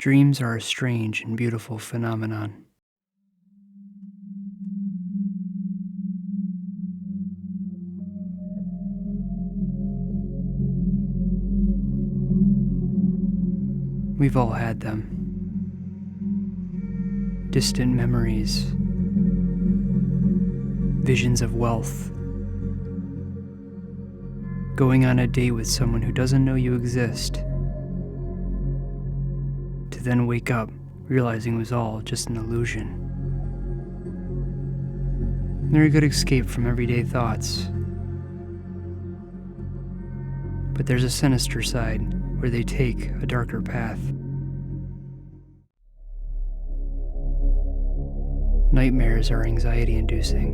Dreams are a strange and beautiful phenomenon. We've all had them. Distant memories, visions of wealth, going on a date with someone who doesn't know you exist, to then wake up realizing it was all just an illusion. They're a good escape from everyday thoughts. But there's a sinister side where they take a darker path. Nightmares are anxiety-inducing.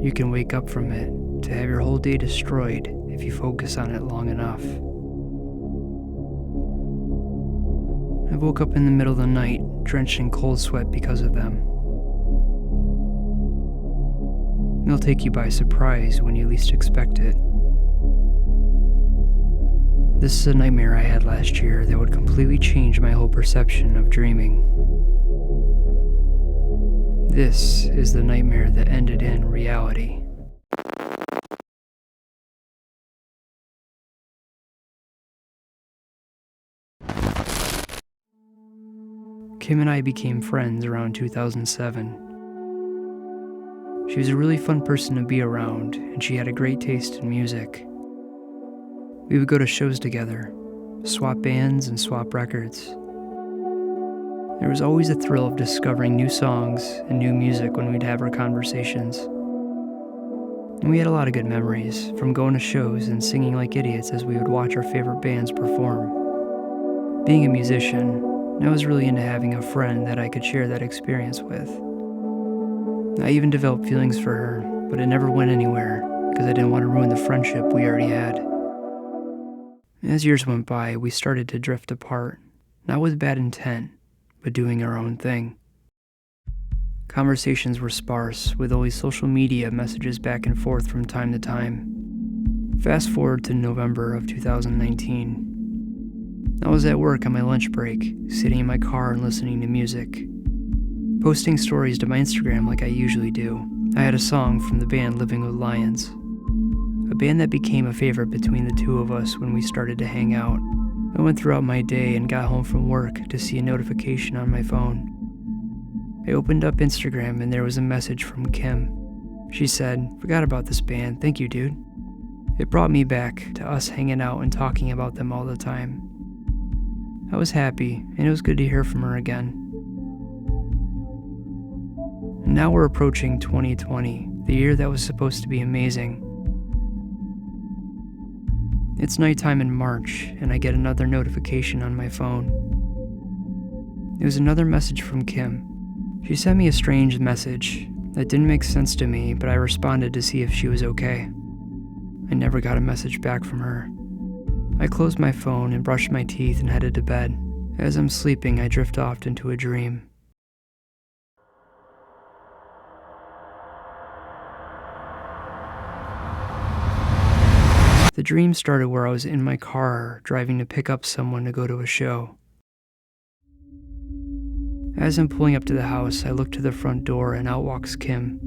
You can wake up from it to have your whole day destroyed if you focus on it long enough. I woke up in the middle of the night, drenched in cold sweat because of them. They'll take you by surprise when you least expect it. This is a nightmare I had last year that would completely change my whole perception of dreaming. This is the nightmare that ended in reality. Kim and I became friends around 2007. She was a really fun person to be around, and she had a great taste in music. We would go to shows together, swap bands and swap records. There was always a thrill of discovering new songs and new music when we'd have our conversations. And we had a lot of good memories, from going to shows and singing like idiots as we would watch our favorite bands perform. Being a musician, I was really into having a friend that I could share that experience with. I even developed feelings for her, but it never went anywhere because I didn't want to ruin the friendship we already had. As years went by, we started to drift apart, not with bad intent, but doing our own thing. Conversations were sparse, with only social media messages back and forth from time to time. Fast forward to November of 2019. I was at work on my lunch break, sitting in my car and listening to music, posting stories to my Instagram like I usually do. I had a song from the band Living with Lions, a band that became a favorite between the two of us when we started to hang out. I went throughout my day and got home from work to see a notification on my phone. I opened up Instagram and there was a message from Kim. She said, "Forgot about this band, thank you dude." It brought me back to us hanging out and talking about them all the time. I was happy, and it was good to hear from her again. And now we're approaching 2020, the year that was supposed to be amazing. It's nighttime in March, and I get another notification on my phone. It was another message from Kim. She sent me a strange message that didn't make sense to me, but I responded to see if she was okay. I never got a message back from her. I closed my phone and brushed my teeth and headed to bed. As I'm sleeping, I drift off into a dream. The dream started where I was in my car driving to pick up someone to go to a show. As I'm pulling up to the house, I look to the front door and out walks Kim.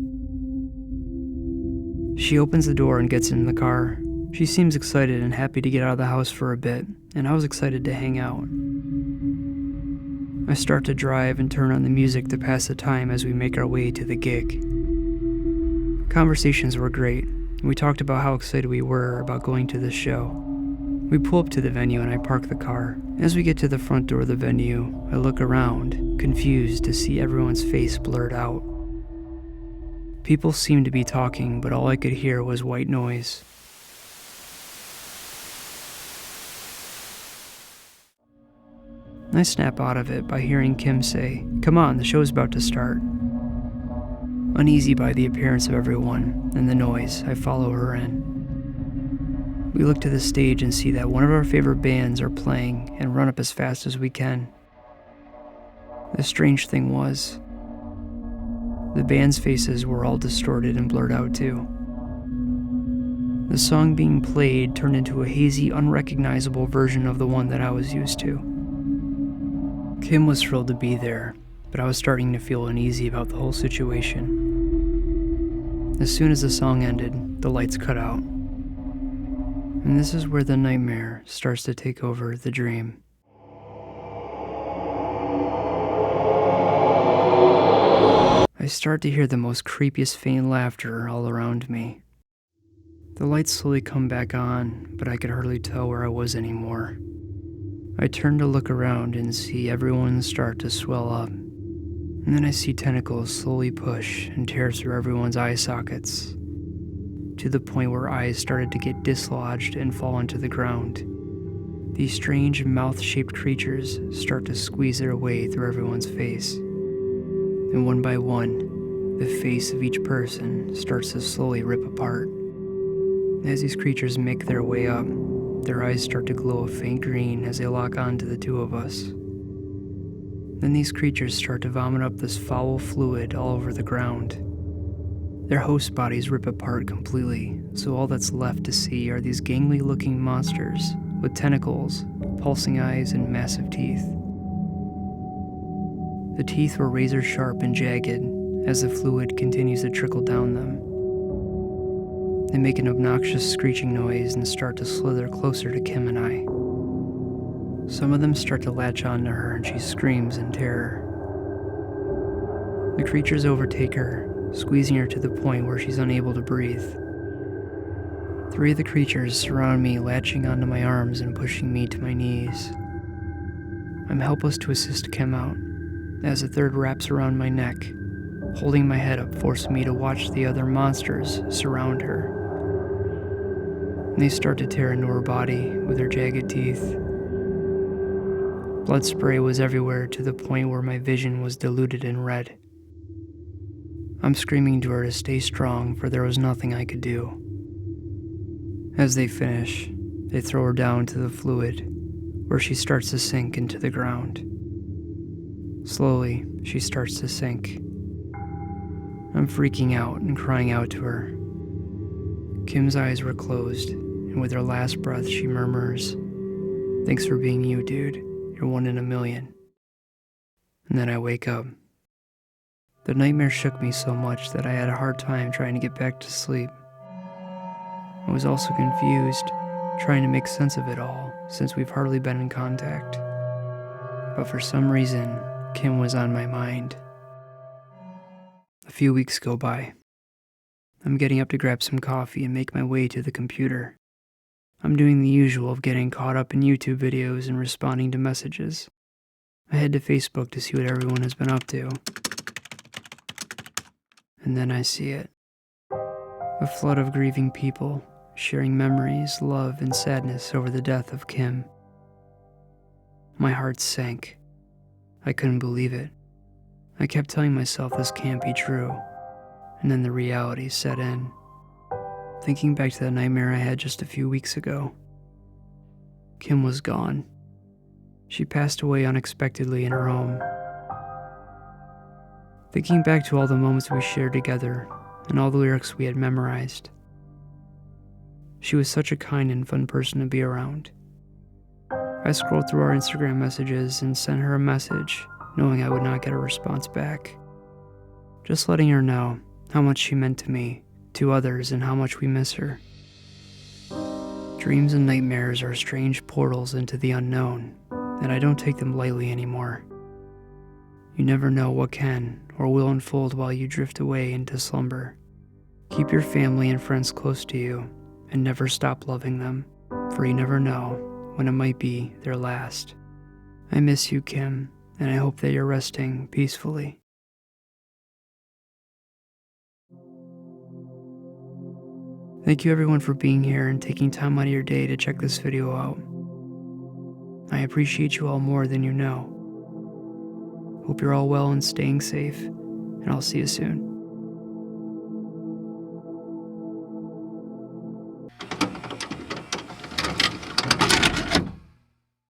She opens the door and gets in the car. She seems excited and happy to get out of the house for a bit, and I was excited to hang out. I start to drive and turn on the music to pass the time as we make our way to the gig. Conversations were great. We talked about how excited we were about going to this show. We pull up to the venue and I park the car. As we get to the front door of the venue, I look around, confused to see everyone's face blurred out. People seemed to be talking, but all I could hear was white noise. I snap out of it by hearing Kim say, "Come on, the show's about to start." Uneasy by the appearance of everyone and the noise, I follow her in. We look to the stage and see that one of our favorite bands are playing and run up as fast as we can. The strange thing was, the band's faces were all distorted and blurred out too. The song being played turned into a hazy, unrecognizable version of the one that I was used to. Kim was thrilled to be there, but I was starting to feel uneasy about the whole situation. As soon as the song ended, the lights cut out. And this is where the nightmare starts to take over the dream. I start to hear the most creepiest faint laughter all around me. The lights slowly come back on, but I could hardly tell where I was anymore. I turn to look around and see everyone start to swell up. And then I see tentacles slowly push and tear through everyone's eye sockets, to the point where eyes started to get dislodged and fall into the ground. These strange mouth-shaped creatures start to squeeze their way through everyone's face. And one by one, the face of each person starts to slowly rip apart. As these creatures make their way up, their eyes start to glow a faint green as they lock onto the two of us. Then these creatures start to vomit up this foul fluid all over the ground. Their host bodies rip apart completely, so all that's left to see are these gangly-looking monsters with tentacles, pulsing eyes, and massive teeth. The teeth were razor-sharp and jagged as the fluid continues to trickle down them. They make an obnoxious screeching noise and start to slither closer to Kim and I. Some of them start to latch onto her and she screams in terror. The creatures overtake her, squeezing her to the point where she's unable to breathe. 3 of the creatures surround me, latching onto my arms and pushing me to my knees. I'm helpless to assist Kim out, as the third wraps around my neck, holding my head up, forcing me to watch the other monsters surround her. And they start to tear into her body with their jagged teeth. Blood spray was everywhere, to the point where my vision was diluted in red. I'm screaming to her to stay strong, for there was nothing I could do. As they finish, they throw her down to the fluid, where she starts to sink into the ground. Slowly, she starts to sink. I'm freaking out and crying out to her. Kim's eyes were closed, and with her last breath, she murmurs, "Thanks for being you, dude. You're 1 in a million." And then I wake up. The nightmare shook me so much that I had a hard time trying to get back to sleep. I was also confused, trying to make sense of it all, since we've hardly been in contact. But for some reason, Kim was on my mind. A few weeks go by. I'm getting up to grab some coffee and make my way to the computer. I'm doing the usual of getting caught up in YouTube videos and responding to messages. I head to Facebook to see what everyone has been up to. And then I see it. A flood of grieving people, sharing memories, love, and sadness over the death of Kim. My heart sank. I couldn't believe it. I kept telling myself this can't be true. And then the reality set in. Thinking back to the nightmare I had just a few weeks ago. Kim was gone. She passed away unexpectedly in her home. Thinking back to all the moments we shared together and all the lyrics we had memorized. She was such a kind and fun person to be around. I scrolled through our Instagram messages and sent her a message, knowing I would not get a response back. Just letting her know how much she meant to me, to others, and how much we miss her. Dreams and nightmares are strange portals into the unknown, and I don't take them lightly anymore. You never know what can or will unfold while you drift away into slumber. Keep your family and friends close to you, and never stop loving them, for you never know when it might be their last. I miss you, Kim, and I hope that you're resting peacefully. Thank you everyone for being here and taking time out of your day to check this video out. I appreciate you all more than you know. Hope you're all well and staying safe, and I'll see you soon.